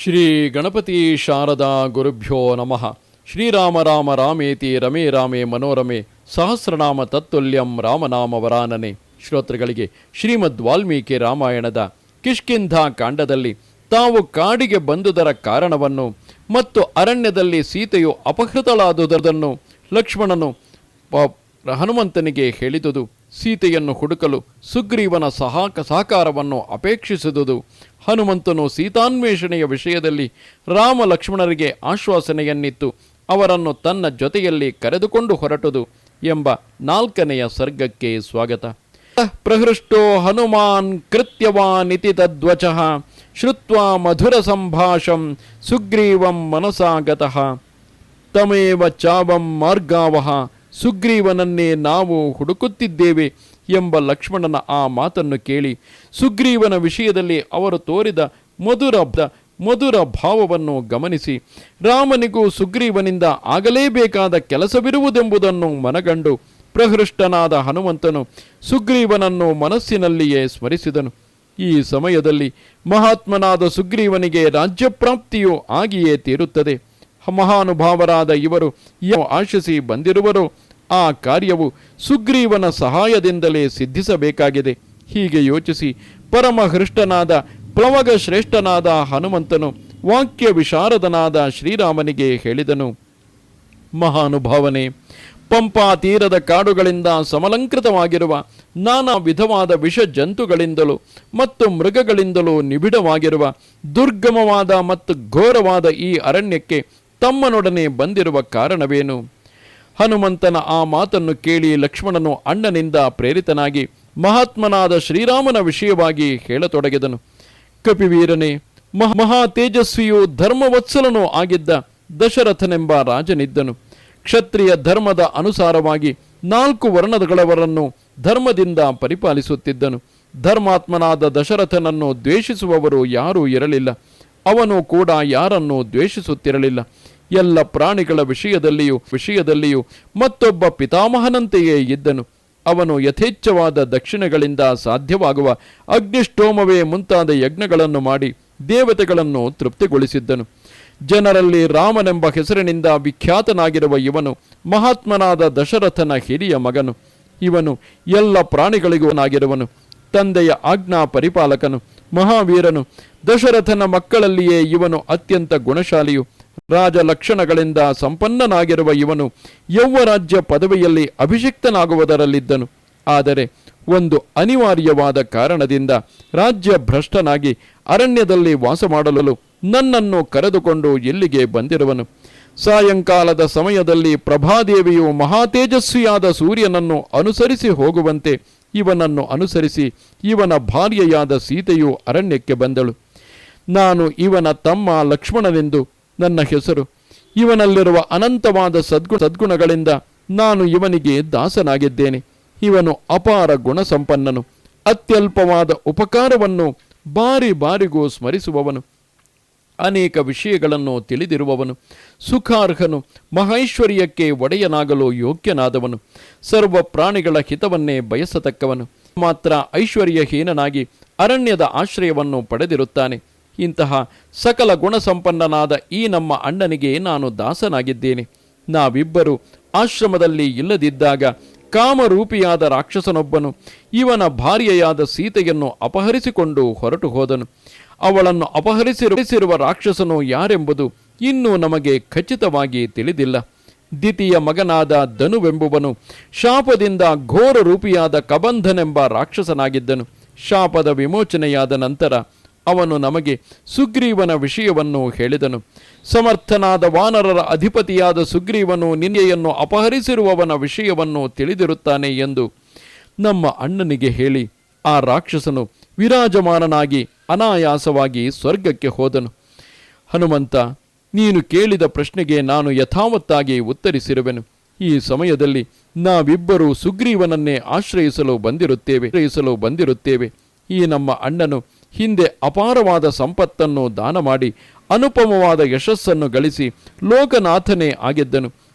ಶ್ರೀ ಗಣಪತಿ ಶಾರದಾ ಗುರುಭ್ಯೋ ನಮಃ. ಶ್ರೀರಾಮ ರಾಮ ರಾಮೇತಿ ರಮೇ ರಾಮೇ ಮನೋರಮೆ ಸಹಸ್ರನಾಮ ತತ್ತುಲ್ಯಂ ರಾಮನಾಮ ವರಾನನೆ. ಶ್ರೋತೃಗಳಿಗೆ ಶ್ರೀಮದ್ ವಾಲ್ಮೀಕಿ ರಾಮಾಯಣದ ಕಿಷ್ಕಿಂಧ ಕಾಂಡದಲ್ಲಿ ತಾವು ಕಾಡಿಗೆ ಬಂದುದರ ಕಾರಣವನ್ನು ಮತ್ತು ಅರಣ್ಯದಲ್ಲಿ ಸೀತೆಯು ಅಪಹೃತಳಾದುದನ್ನು ಲಕ್ಷ್ಮಣನು ಹನುಮಂತನಿಗೆ ಹೇಳಿದುದು, ಸೀತೆಯನ್ನು ಹುಡುಕಲು ಸುಗ್ರೀವನ ಸಹಕಾರವನ್ನು ಅಪೇಕ್ಷಿಸಿದುದು, ಹನುಮಂತನು ಸೀತಾನ್ವೇಷಣೆಯ ವಿಷಯದಲ್ಲಿ ರಾಮ ಲಕ್ಷ್ಮಣರಿಗೆ ಆಶ್ವಾಸನೆಯನ್ನಿತ್ತು ಅವರನ್ನು ತನ್ನ ಜೊತೆಯಲ್ಲಿ ಕರೆದುಕೊಂಡು ಹೊರಟುದು ಎಂಬ 4ನೆಯ ಸರ್ಗಕ್ಕೆ ಸ್ವಾಗತ. ಪ್ರಹೃಷ್ಟೋ ಹನುಮಾನ್ ಕೃತ್ಯವಾನಿತಿ ತದ್ವಚಃ ಶ್ರುತ್ವಾ ಮಧುರ ಸಂಭಾಷಂ ಸುಗ್ರೀವಂ ಮನಸಾಗತಃ ತಮೇವ ಚಾವಂ ಮಾರ್ಗಾವಹ. ಸುಗ್ರೀವನನ್ನೇ ನಾವು ಹುಡುಕುತ್ತಿದ್ದೇವೆ ಎಂಬ ಲಕ್ಷ್ಮಣನ ಆ ಮಾತನ್ನು ಕೇಳಿ ಸುಗ್ರೀವನ ವಿಷಯದಲ್ಲಿ ಅವರು ತೋರಿದ ಮಧುರ ಭಾವವನ್ನು ಗಮನಿಸಿ ರಾಮನಿಗೂ ಸುಗ್ರೀವನಿಂದ ಆಗಲೇಬೇಕಾದ ಕೆಲಸವಿರುವುದೆಂಬುದನ್ನು ಮನಗಂಡು ಪ್ರಹೃಷ್ಟನಾದ ಹನುಮಂತನು ಸುಗ್ರೀವನನ್ನು ಮನಸ್ಸಿನಲ್ಲಿಯೇ ಸ್ಮರಿಸಿದನು. ಈ ಸಮಯದಲ್ಲಿ ಮಹಾತ್ಮನಾದ ಸುಗ್ರೀವನಿಗೆ ರಾಜ್ಯಪ್ರಾಪ್ತಿಯು ಆಗಿಯೇ ತೀರುತ್ತದೆ. ಮಹಾನುಭಾವರಾದ ಇವರು ಆಶಿಸಿ ಬಂದಿರುವರೋ ಆ ಕಾರ್ಯವು ಸುಗ್ರೀವನ ಸಹಾಯದಿಂದಲೇ ಸಿದ್ಧಿಸಬೇಕಾಗಿದೆ. ಹೀಗೆ ಯೋಚಿಸಿ ಪರಮಹೃಷ್ಟನಾದ ಪ್ಲವಗ ಶ್ರೇಷ್ಠನಾದ ಹನುಮಂತನು ವಾಕ್ಯ ವಿಶಾರದನಾದ ಶ್ರೀರಾಮನಿಗೆ ಹೇಳಿದನು, ಮಹಾನುಭಾವನೆ, ಪಂಪಾ ತೀರದ ಕಾಡುಗಳಿಂದ ಸಮಲಂಕೃತವಾಗಿರುವ ನಾನಾ ವಿಧವಾದ ವಿಷ ಜಂತುಗಳಿಂದಲೂ ಮತ್ತು ಮೃಗಗಳಿಂದಲೂ ನಿಬಿಡವಾಗಿರುವ ದುರ್ಗಮವಾದ ಮತ್ತು ಘೋರವಾದ ಈ ಅರಣ್ಯಕ್ಕೆ ತಮ್ಮನೊಡನೆ ಬಂದಿರುವ ಕಾರಣವೇನು? ಹನುಮಂತನ ಆ ಮಾತನ್ನು ಕೇಳಿ ಲಕ್ಷ್ಮಣನು ಅಣ್ಣನಿಂದ ಪ್ರೇರಿತನಾಗಿ ಮಹಾತ್ಮನಾದ ಶ್ರೀರಾಮನ ವಿಷಯವಾಗಿ ಹೇಳತೊಡಗಿದನು. ಕಪಿವೀರನೇ, ಮಹಾ ತೇಜಸ್ವಿಯೂ ಧರ್ಮವತ್ಸಲನೂ ಆಗಿದ್ದ ದಶರಥನೆಂಬ ರಾಜನಿದ್ದನು. ಕ್ಷತ್ರಿಯ ಧರ್ಮದ ಅನುಸಾರವಾಗಿ 4 ವರ್ಣಗಳವರನ್ನು ಧರ್ಮದಿಂದ ಪರಿಪಾಲಿಸುತ್ತಿದ್ದನು. ಧರ್ಮಾತ್ಮನಾದ ದಶರಥನನ್ನು ದ್ವೇಷಿಸುವವರು ಯಾರೂ ಇರಲಿಲ್ಲ. ಅವನು ಕೂಡ ಯಾರನ್ನೂ ದ್ವೇಷಿಸುತ್ತಿರಲಿಲ್ಲ. ಎಲ್ಲ ಪ್ರಾಣಿಗಳ ವಿಷಯದಲ್ಲಿಯೂ ಮತ್ತೊಬ್ಬ ಪಿತಾಮಹನಂತೆಯೇ ಇದ್ದನು. ಅವನು ಯಥೇಚ್ಛವಾದ ದಕ್ಷಿಣೆಗಳಿಂದ ಸಾಧ್ಯವಾಗುವ ಅಗ್ನಿಷ್ಠೋಮವೇ ಮುಂತಾದ ಯಜ್ಞಗಳನ್ನು ಮಾಡಿ ದೇವತೆಗಳನ್ನು ತೃಪ್ತಿಗೊಳಿಸಿದ್ದನು. ಜನರಲ್ಲಿ ರಾಮನೆಂಬ ಹೆಸರಿನಿಂದ ವಿಖ್ಯಾತನಾಗಿರುವ ಇವನು ಮಹಾತ್ಮನಾದ ದಶರಥನ ಹಿರಿಯ ಮಗನು. ಇವನು ಎಲ್ಲ ಪ್ರಾಣಿಗಳಿಗೂ ನಾಗಿರುವನು. ತಂದೆಯ ಆಜ್ಞಾ ಪರಿಪಾಲಕನು, ಮಹಾವೀರನು. ದಶರಥನ ಮಕ್ಕಳಲ್ಲಿಯೇ ಇವನು ಅತ್ಯಂತ ಗುಣಶಾಲಿಯು. ರಾಜ ಲಕ್ಷಣಗಳಿಂದ ಸಂಪನ್ನನಾಗಿರುವ ಇವನು ಯೌವರಾಜ್ಯ ಪದವಿಯಲ್ಲಿ ಅಭಿಷಿಕ್ತನಾಗುವುದರಲ್ಲಿದ್ದನು. ಆದರೆ ಒಂದು ಅನಿವಾರ್ಯವಾದ ಕಾರಣದಿಂದ ರಾಜ್ಯ ಭ್ರಷ್ಟನಾಗಿ ಅರಣ್ಯದಲ್ಲಿ ವಾಸ ಮಾಡಲು ನನ್ನನ್ನು ಕರೆದುಕೊಂಡು ಇಲ್ಲಿಗೆ ಬಂದಿರುವನು. ಸಾಯಂಕಾಲದ ಸಮಯದಲ್ಲಿ ಪ್ರಭಾದೇವಿಯು ಮಹಾತೇಜಸ್ವಿಯಾದ ಸೂರ್ಯನನ್ನು ಅನುಸರಿಸಿ ಹೋಗುವಂತೆ ಇವನನ್ನು ಅನುಸರಿಸಿ ಇವನ ಭಾರ್ಯೆಯಾದ ಸೀತೆಯು ಅರಣ್ಯಕ್ಕೆ ಬಂದಳು. ನಾನು ಇವನ ತಮ್ಮ ಲಕ್ಷ್ಮಣನೆಂದು ನನ್ನ ಹೆಸರು. ಇವನಲ್ಲಿರುವ ಅನಂತವಾದ ಸದ್ಗುಣಗಳಿಂದ ನಾನು ಇವನಿಗೆ ದಾಸನಾಗಿದ್ದೇನೆ. ಇವನು ಅಪಾರ ಗುಣಸಂಪನ್ನನು, ಅತ್ಯಲ್ಪವಾದ ಉಪಕಾರವನ್ನು ಬಾರಿಗೂ ಸ್ಮರಿಸುವವನು, ಅನೇಕ ವಿಷಯಗಳನ್ನು ತಿಳಿದಿರುವವನು, ಸುಖಾರ್ಹನು, ಮಹೈಶ್ವರ್ಯಕ್ಕೆ ಒಡೆಯನಾಗಲು ಯೋಗ್ಯನಾದವನು, ಸರ್ವ ಪ್ರಾಣಿಗಳ ಹಿತವನ್ನೇ ಬಯಸತಕ್ಕವನು. ಮಾತ್ರ ಐಶ್ವರ್ಯಹೀನನಾಗಿ ಅರಣ್ಯದ ಆಶ್ರಯವನ್ನು ಪಡೆದಿರುತ್ತಾನೆ. ಇಂತಹ ಸಕಲ ಗುಣಸಂಪನ್ನನಾದ ಈ ನಮ್ಮ ಅಣ್ಣನಿಗೆ ನಾನು ದಾಸನಾಗಿದ್ದೇನೆ. ನಾವಿಬ್ಬರು ಆಶ್ರಮದಲ್ಲಿ ಇಲ್ಲದಿದ್ದಾಗ ಕಾಮರೂಪಿಯಾದ ರಾಕ್ಷಸನೊಬ್ಬನು ಇವನ ಭಾರ್ಯೆಯಾದ ಸೀತೆಯನ್ನು ಅಪಹರಿಸಿಕೊಂಡು ಹೊರಟು ಹೋದನು. ಅವಳನ್ನು ಅಪಹರಿಸಿರುವ ರಾಕ್ಷಸನು ಯಾರೆಂಬುದು ಇನ್ನೂ ನಮಗೆ ಖಚಿತವಾಗಿ ತಿಳಿದಿಲ್ಲ. ದಿತಿಯ ಮಗನಾದ ಧನುವೆಂಬುವನು ಶಾಪದಿಂದ ಘೋರ ರೂಪಿಯಾದ ಕಬಂಧನೆಂಬ ರಾಕ್ಷಸನಾಗಿದ್ದನು. ಶಾಪದ ವಿಮೋಚನೆಯಾದ ನಂತರ ಅವನು ನಮಗೆ ಸುಗ್ರೀವನ ವಿಷಯವನ್ನು ಹೇಳಿದನು. ಸಮರ್ಥನಾದ ವಾನರರ ಅಧಿಪತಿಯಾದ ಸುಗ್ರೀವನು ನಿನ್ನೆಯನ್ನು ಅಪಹರಿಸಿರುವವನ ವಿಷಯವನ್ನು ತಿಳಿದಿರುತ್ತಾನೆ ಎಂದು ನಮ್ಮ ಅಣ್ಣನಿಗೆ ಹೇಳಿ ಆ ರಾಕ್ಷಸನು ವಿರಾಜಮಾನನಾಗಿ ಅನಾಯಾಸವಾಗಿ ಸ್ವರ್ಗಕ್ಕೆ ಹೋದನು. ಹನುಮಂತ, ನೀನು ಕೇಳಿದ ಪ್ರಶ್ನೆಗೆ ನಾನು ಯಥಾವತ್ತಾಗಿ ಉತ್ತರಿಸಿರುವೆನು. ಈ ಸಮಯದಲ್ಲಿ ನಾವಿಬ್ಬರೂ ಸುಗ್ರೀವನನ್ನೇ ಆಶ್ರಯಿಸಲು ಬಂದಿರುತ್ತೇವೆ. ಈ ನಮ್ಮ ಅಣ್ಣನು ಹಿಂದೆ ಅಪಾರವಾದ ಸಂಪತ್ತನ್ನು ದಾನ ಮಾಡಿ ಅನುಪಮವಾದ ಯಶಸ್ಸನ್ನು ಗಳಿಸಿ ಲೋಕನಾಥನೇ ಆಗಿದ್ದನು.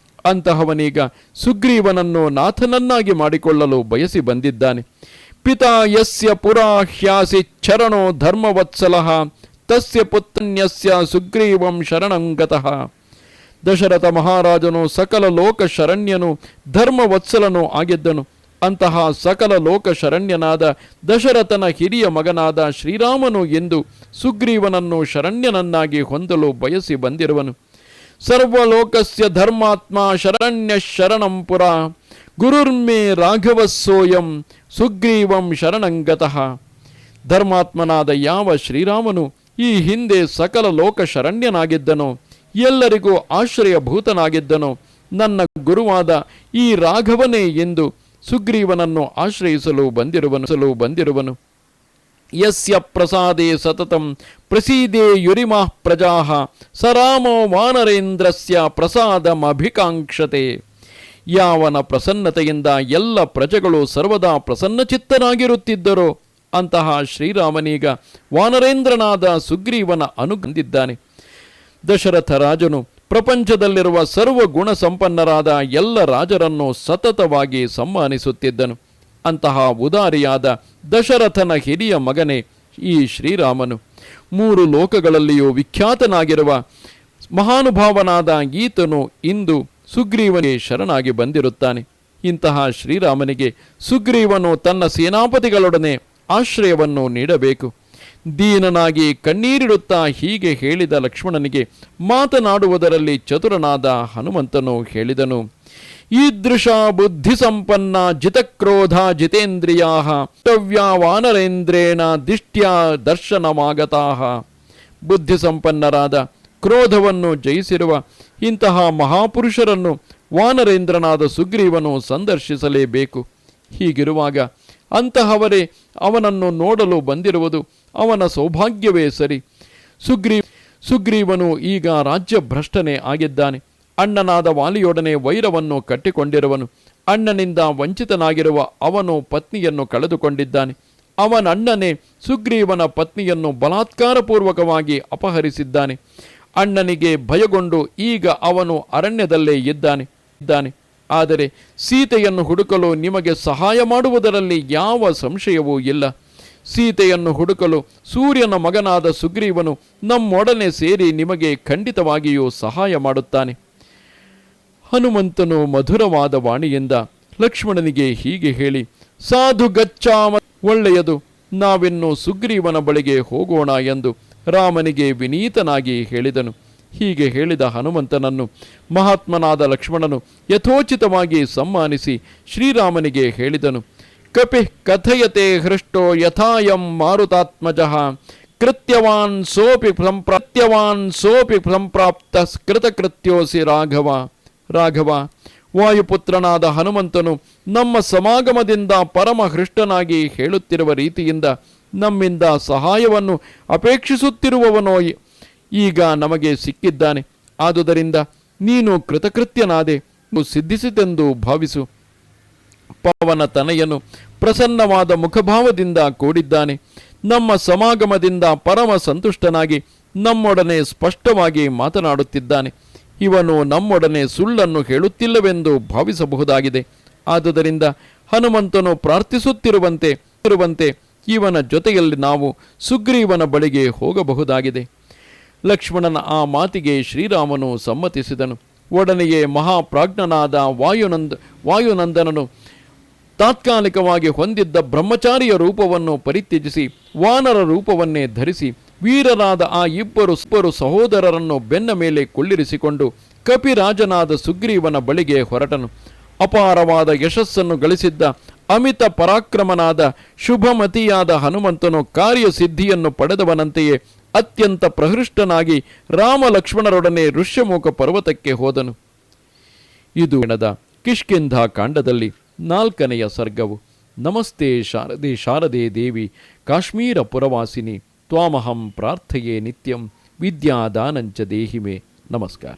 ಅಂತಹವನೀಗ ಸುಗ್ರೀವನನ್ನು ನಾಥನನ್ನಾಗಿ ಮಾಡಿಕೊಳ್ಳಲು ಬಯಸಿ ಬಂದಿದ್ದಾನೆ. ಪಿತಾ ಯಸ್ಯ ಪುರಾ ಹ್ಯಾಸಿ ಚರಣೋ ಧರ್ಮವತ್ಸಲಃ ತಸ್ಯ ಪುತ್ರನ್ಯಸ್ಯ ಸುಗ್ರೀವಂ ಶರಣಂ ಗತಃ. ದಶರಥ ಮಹಾರಾಜನು ಸಕಲ ಲೋಕ ಶರಣ್ಯನು ಧರ್ಮವತ್ಸಲನೂ ಆಗಿದ್ದನು. ಅಂತಹ ಸಕಲ ಲೋಕ ಶರಣ್ಯನಾದ ದಶರಥನ ಹಿರಿಯ ಮಗನಾದ ಶ್ರೀರಾಮನು ಎಂದು ಸುಗ್ರೀವನನ್ನು ಶರಣ್ಯನನ್ನಾಗಿ ಹೊಂದಲು ಬಯಸಿ ಬಂದಿರುವನು. ಸರ್ವಲೋಕಸ್ಯ ಧರ್ಮಾತ್ಮ ಶರಣ್ಯ ಶರಣಂ ಪುರ ಗುರುರ್ಮೇ ರಾಘವಸ್ಸೋಯಂ ಸುಗ್ರೀವಂ ಶರಣಂಗತಃ. ಧರ್ಮಾತ್ಮನಾದ ಯಾವ ಶ್ರೀರಾಮನು ಈ ಹಿಂದೆ ಸಕಲ ಲೋಕ ಶರಣ್ಯನಾಗಿದ್ದನೋ, ಎಲ್ಲರಿಗೂ ಆಶ್ರಯಭೂತನಾಗಿದ್ದನೋ, ನನ್ನ ಗುರುವಾದ ಈ ರಾಘವನೇ ಎಂದು ಸುಗ್ರೀವನನ್ನು ಆಶ್ರಯಿಸಲು ಬಂದಿರುವನು. ಯಸ್ಯ ಪ್ರಸಾದೇ ಸತತಂ ಪ್ರಸೀದೇ ಯುರಿಮಃ ಪ್ರಜಾಃ ಸರಾಮೋ ವಾನರೇಂದ್ರಸ್ಯ ಪ್ರಸಾದಮಭಿಕಾಂಕ್ಷತೆ. ಯಾವನ ಪ್ರಸನ್ನತೆಯಿಂದ ಎಲ್ಲ ಪ್ರಜೆಗಳು ಸರ್ವದಾ ಪ್ರಸನ್ನಚಿತ್ತನಾಗಿರುತ್ತಿದ್ದರೋ ಅಂತಹ ಶ್ರೀರಾಮನೀಗ ವಾನರೇಂದ್ರನಾದ ಸುಗ್ರೀವನ ಅನುಗಂದಿದ್ದಾನೆ. ದಶರಥ ರಾಜನು ಪ್ರಪಂಚದಲ್ಲಿರುವ ಸರ್ವ ಗುಣ ಸಂಪನ್ನರಾದ ಎಲ್ಲ ರಾಜರನ್ನು ಸತತವಾಗಿ ಸಮ್ಮಾನಿಸುತ್ತಿದ್ದನು. ಅಂತಹ ಉದಾರಿಯಾದ ದಶರಥನ ಹಿರಿಯ ಮಗನೇ ಈ ಶ್ರೀರಾಮನು. 3 ಲೋಕಗಳಲ್ಲಿಯೂ ವಿಖ್ಯಾತನಾಗಿರುವ ಮಹಾನುಭಾವನಾದ ಈತನು ಇಂದು ಸುಗ್ರೀವನಿಗೆ ಶರಣಾಗಿ ಬಂದಿರುತ್ತಾನೆ. ಇಂತಹ ಶ್ರೀರಾಮನಿಗೆ ಸುಗ್ರೀವನು ತನ್ನ ಸೇನಾಪತಿಗಳೊಡನೆ ಆಶ್ರಯವನ್ನು ನೀಡಬೇಕು. ದೀನನಾಗಿ ಕಣ್ಣೀರಿಡುತ್ತಾ ಹೀಗೆ ಹೇಳಿದ ಲಕ್ಷ್ಮಣನಿಗೆ ಮಾತನಾಡುವುದರಲ್ಲಿ ಚತುರನಾದ ಹನುಮಂತನು ಹೇಳಿದನು. ಈದೃಶ ಬುದ್ಧಿ ಸಂಪನ್ನ ಜಿತಕ್ರೋಧ ಜಿತೇಂದ್ರಿಯಾ ಕರ್ತವ್ಯ ವಾನರೇಂದ್ರೇಣ ದಿಷ್ಟ್ಯಾ ದರ್ಶನಮಾಗತಾಃ. ಬುದ್ಧಿ ಸಂಪನ್ನರಾದ ಕ್ರೋಧವನ್ನು ಜಯಿಸಿರುವ ಇಂತಹ ಮಹಾಪುರುಷರನ್ನು ವಾನರೇಂದ್ರನಾದ ಸುಗ್ರೀವನು ಸಂದರ್ಶಿಸಲೇಬೇಕು. ಹೀಗಿರುವಾಗ ಅಂತಹವರೇ ಅವನನ್ನು ನೋಡಲು ಬಂದಿರುವುದು ಅವನ ಸೌಭಾಗ್ಯವೇ ಸರಿ. ಸುಗ್ರೀವನು ಈಗ ರಾಜ್ಯಭ್ರಷ್ಟನೇ ಆಗಿದ್ದಾನೆ. ಅಣ್ಣನಾದ ವಾಲಿಯೊಡನೆ ವೈರವನ್ನು ಕಟ್ಟಿಕೊಂಡಿರುವನು. ಅಣ್ಣನಿಂದ ವಂಚಿತನಾಗಿರುವ ಅವನು ಪತ್ನಿಯನ್ನು ಕಳೆದುಕೊಂಡಿದ್ದಾನೆ. ಅವನಣ್ಣನೇ ಸುಗ್ರೀವನ ಪತ್ನಿಯನ್ನು ಬಲಾತ್ಕಾರಪೂರ್ವಕವಾಗಿ ಅಪಹರಿಸಿದ್ದಾನೆ. ಅಣ್ಣನಿಗೆ ಭಯಗೊಂಡು ಈಗ ಅವನು ಅರಣ್ಯದಲ್ಲೇ ಇದ್ದಾನೆ. ಆದರೆ ಸೀತೆಯನ್ನು ಹುಡುಕಲು ನಿಮಗೆ ಸಹಾಯ ಮಾಡುವುದರಲ್ಲಿ ಯಾವ ಸಂಶಯವೂ ಇಲ್ಲ. ಸೀತೆಯನ್ನು ಹುಡುಕಲು ಸೂರ್ಯನ ಮಗನಾದ ಸುಗ್ರೀವನು ನಮ್ಮೊಡನೆ ಸೇರಿ ನಿಮಗೆ ಖಂಡಿತವಾಗಿಯೂ ಸಹಾಯ ಮಾಡುತ್ತಾನೆ. ಹನುಮಂತನು ಮಧುರವಾದ ವಾಣಿಯಿಂದ ಲಕ್ಷ್ಮಣನಿಗೆ ಹೀಗೆ ಹೇಳಿ, ಸಾಧು ಗಚ್ಚಾಮ, ಒಳ್ಳೆಯದು, ನಾವಿನ್ನು ಸುಗ್ರೀವನ ಬಳಿಗೆ ಹೋಗೋಣ ಎಂದು ರಾಮನಿಗೆ ವಿನೀತನಾಗಿ ಹೇಳಿದನು. ಹೀಗೆ ಹೇಳಿದ ಹನುಮಂತನನ್ನು ಮಹಾತ್ಮನಾದ ಲಕ್ಷ್ಮಣನು ಯಥೋಚಿತವಾಗಿ ಸಮ್ಮಾನಿಸಿ ಶ್ರೀರಾಮನಿಗೆ ಹೇಳಿದನು. ಕಪಿ ಕಥಯತೆ ಹೃಷ್ಟೋ ಯಥಾಯಂ ಮಾರುತಾತ್ಮಜಃ ಕೃತ್ಯವಾನ್ ಸೋಪಿ ಸಂಪ್ರಾಪ್ತ ಕೃತಕೃತ್ಯೋಸಿ ರಾಘವ. ವಾಯುಪುತ್ರನಾದ ಹನುಮಂತನು ನಮ್ಮ ಸಮಾಗಮದಿಂದ ಪರಮ ಹೃಷ್ಟನಾಗಿ ಹೇಳುತ್ತಿರುವ ರೀತಿಯಿಂದ ನಮ್ಮಿಂದ ಸಹಾಯವನ್ನು ಅಪೇಕ್ಷಿಸುತ್ತಿರುವವನೋ ಈಗ ನಮಗೆ ಸಿಕ್ಕಿದ್ದಾನೆ. ಆದುದರಿಂದ ನೀನು ಕೃತಕೃತ್ಯನಾದೆ, ಸಿದ್ಧಿಸಿತೆಂದು ಭಾವಿಸು. ಪವನ ತನಯನು ಪ್ರಸನ್ನವಾದ ಮುಖಭಾವದಿಂದ ಕೂಡಿದ್ದಾನೆ. ನಮ್ಮ ಸಮಾಗಮದಿಂದ ಪರಮ ಸಂತುಷ್ಟನಾಗಿ ನಮ್ಮೊಡನೆ ಸ್ಪಷ್ಟವಾಗಿ ಮಾತನಾಡುತ್ತಿದ್ದಾನೆ. ಇವನು ನಮ್ಮೊಡನೆ ಸುಳ್ಳನ್ನು ಹೇಳುತ್ತಿಲ್ಲವೆಂದು ಭಾವಿಸಬಹುದಾಗಿದೆ. ಆದುದರಿಂದ ಹನುಮಂತನು ಪ್ರಾರ್ಥಿಸುತ್ತಿರುವಂತೆ ಇವನ ಜೊತೆಯಲ್ಲಿ ನಾವು ಸುಗ್ರೀವನ ಬಳಿಗೆ ಹೋಗಬಹುದಾಗಿದೆ. ಲಕ್ಷ್ಮಣನ ಆ ಮಾತಿಗೆ ಶ್ರೀರಾಮನು ಸಮ್ಮತಿಸಿದನು. ಒಡನೆಯೇ ಮಹಾಪ್ರಾಜ್ಞನಾದ ವಾಯುನಂದನನು ತಾತ್ಕಾಲಿಕವಾಗಿ ಹೊಂದಿದ್ದ ಬ್ರಹ್ಮಚಾರಿಯ ರೂಪವನ್ನು ಪರಿತ್ಯಜಿಸಿ ವಾನರ ರೂಪವನ್ನೇ ಧರಿಸಿ ವೀರರಾದ ಆ ಇಬ್ಬರು ಸಹೋದರರನ್ನು ಬೆನ್ನ ಮೇಲೆ ಕುಳ್ಳಿರಿಸಿಕೊಂಡು ಕಪಿರಾಜನಾದ ಸುಗ್ರೀವನ ಬಳಿಗೆ ಹೊರಟನು. ಅಪಾರವಾದ ಯಶಸ್ಸನ್ನು ಗಳಿಸಿದ್ದ ಅಮಿತ ಪರಾಕ್ರಮನಾದ ಶುಭಮತಿಯಾದ ಹನುಮಂತನು ಕಾರ್ಯಸಿದ್ಧಿಯನ್ನು ಪಡೆದವನಂತೆಯೇ ಅತ್ಯಂತ ಪ್ರಹೃಷ್ಟನಾಗಿ ರಾಮ ಲಕ್ಷ್ಮಣರೊಡನೆ ಋಷ್ಯಮುಖ ಪರ್ವತಕ್ಕೆ ಹೋದನು. ಇದು ಕಿಷ್ಕಿಂಧ ಕಾಂಡದಲ್ಲಿ 4ನೆಯ ಸರ್ಗವು. ನಮಸ್ತೆ ಶಾರದೆ ದೇವಿ ಕಾಶ್ಮೀರ ಪುರವಾಸಿನಿ ತ್ವಾಮಹಂ ಪ್ರಾರ್ಥಯೇ ನಿತ್ಯಂ ವಿದ್ಯಾದಾನಂಚ ದೇಹಿಮೆ. ನಮಸ್ಕಾರ.